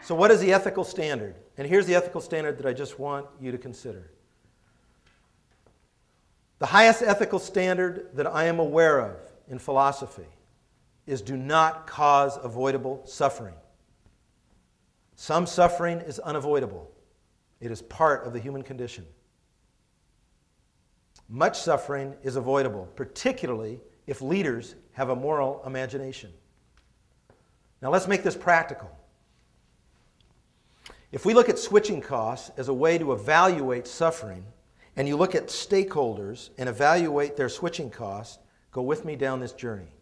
So what is the ethical standard? And here's the ethical standard that I just want you to consider. The highest ethical standard that I am aware of in philosophy is do not cause avoidable suffering. Some suffering is unavoidable. It is part of the human condition. Much suffering is avoidable, particularly if leaders have a moral imagination. Now let's make this practical. If we look at switching costs as a way to evaluate suffering, and you look at stakeholders and evaluate their switching costs, go with me down this journey.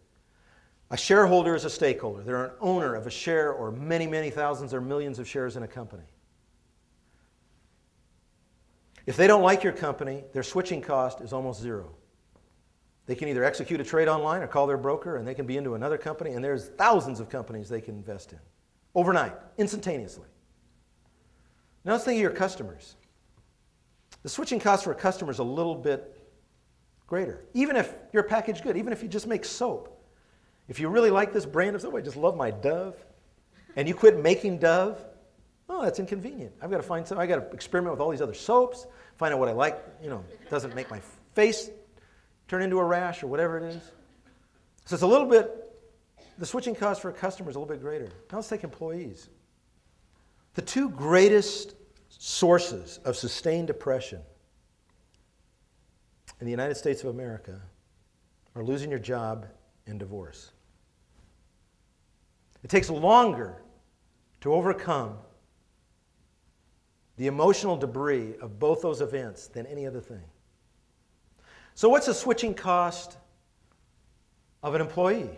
A shareholder is a stakeholder. They're an owner of a share or many, many thousands or millions of shares in a company. If they don't like your company, their switching cost is almost zero. They can either execute a trade online or call their broker, and they can be into another company, and there's thousands of companies they can invest in. Overnight, instantaneously. Now let's think of your customers. The switching cost for a customer is a little bit greater. Even if you're a packaged good, even if you just make soap. If you really like this brand of soap, I just love my Dove, and you quit making Dove, oh, that's inconvenient. I've got to find something. I've got to experiment with all these other soaps, find out what I like, doesn't make my face turn into a rash or whatever it is. So it's a little bit, the switching cost for a customer is a little bit greater. Now let's take employees. The two greatest sources of sustained depression in the United States of America are losing your job and divorce. It takes longer to overcome the emotional debris of both those events than any other thing. So what's the switching cost of an employee?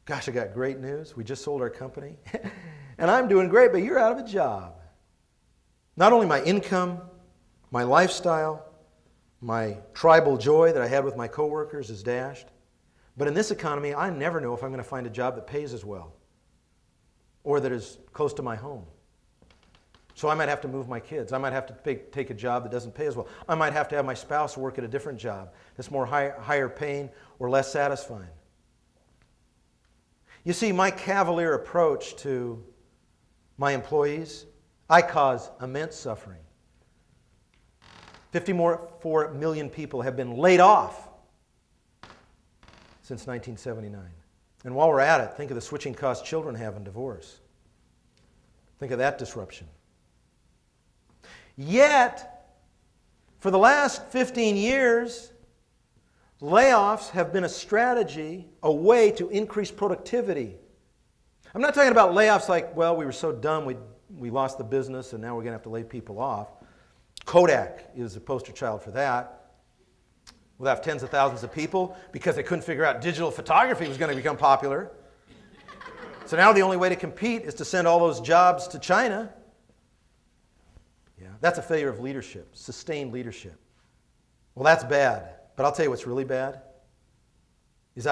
Gosh, I got great news. We just sold our company. And I'm doing great, but you're out of a job. Not only my income, my lifestyle, my tribal joy that I had with my coworkers is dashed, but in this economy, I never know if I'm going to find a job that pays as well or that is close to my home. So I might have to move my kids. I might have to take a job that doesn't pay as well. I might have to have my spouse work at a different job that's more higher paying or less satisfying. You see, my cavalier approach to my employees, I cause immense suffering. 54 million people have been laid off since 1979. And while we're at it, think of the switching costs children have in divorce. Think of that disruption. Yet, for the last 15 years, layoffs have been a strategy, a way to increase productivity. I'm not talking about layoffs like, well, we were so dumb we lost the business and now we're going to have to lay people off. Kodak is the poster child for that. We'll have tens of thousands of people because they couldn't figure out digital photography was going to become popular. So now the only way to compete is to send all those jobs to China. Yeah, that's a failure of leadership, sustained leadership. Well, that's bad. But I'll tell you what's really bad is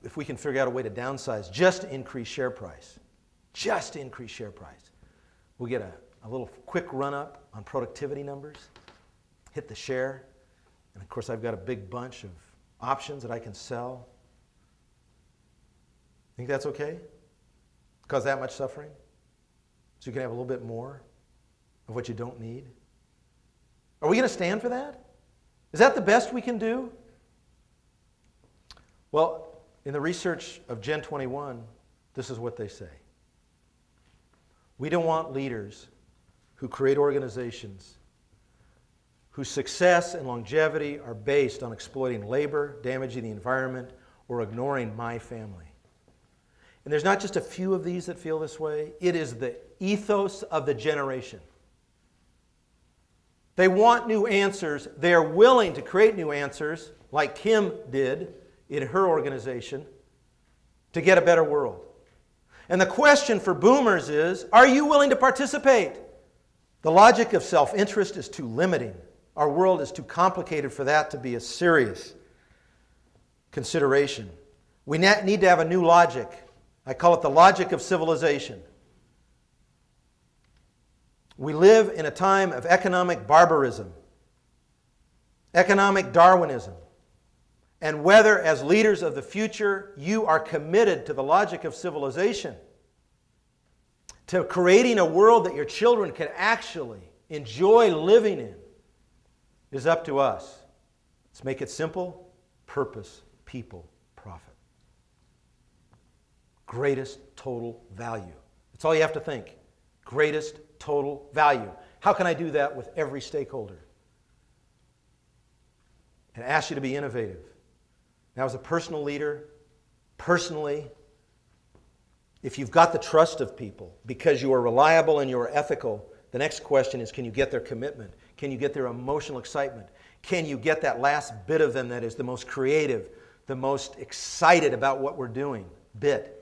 if we can figure out a way to downsize, just to increase share price, we'll get a little quick run-up on productivity numbers, hit the share, and of course I've got a big bunch of options that I can sell. Think that's okay? Cause that much suffering? So you can have a little bit more of what you don't need? Are we going to stand for that? Is that the best we can do? Well, in the research of Gen 21, this is what they say. We don't want leaders who create organizations whose success and longevity are based on exploiting labor, damaging the environment, or ignoring my family. And there's not just a few of these that feel this way. It is the ethos of the generation. They want new answers. They are willing to create new answers, like Kim did in her organization, to get a better world. And the question for boomers is, are you willing to participate? The logic of self-interest is too limiting. Our world is too complicated for that to be a serious consideration. We need to have a new logic. I call it the logic of civilization. We live in a time of economic barbarism, economic Darwinism. And whether, as leaders of the future, you are committed to the logic of civilization, to creating a world that your children can actually enjoy living in is up to us. Let's make it simple: purpose, people, profit. Greatest total value. That's all you have to think. Greatest total value. How can I do that with every stakeholder? And ask you to be innovative. Now, as a personal leader, personally, if you've got the trust of people because you are reliable and you are ethical, the next question is, can you get their commitment? Can you get their emotional excitement? Can you get that last bit of them that is the most creative, the most excited about what we're doing bit?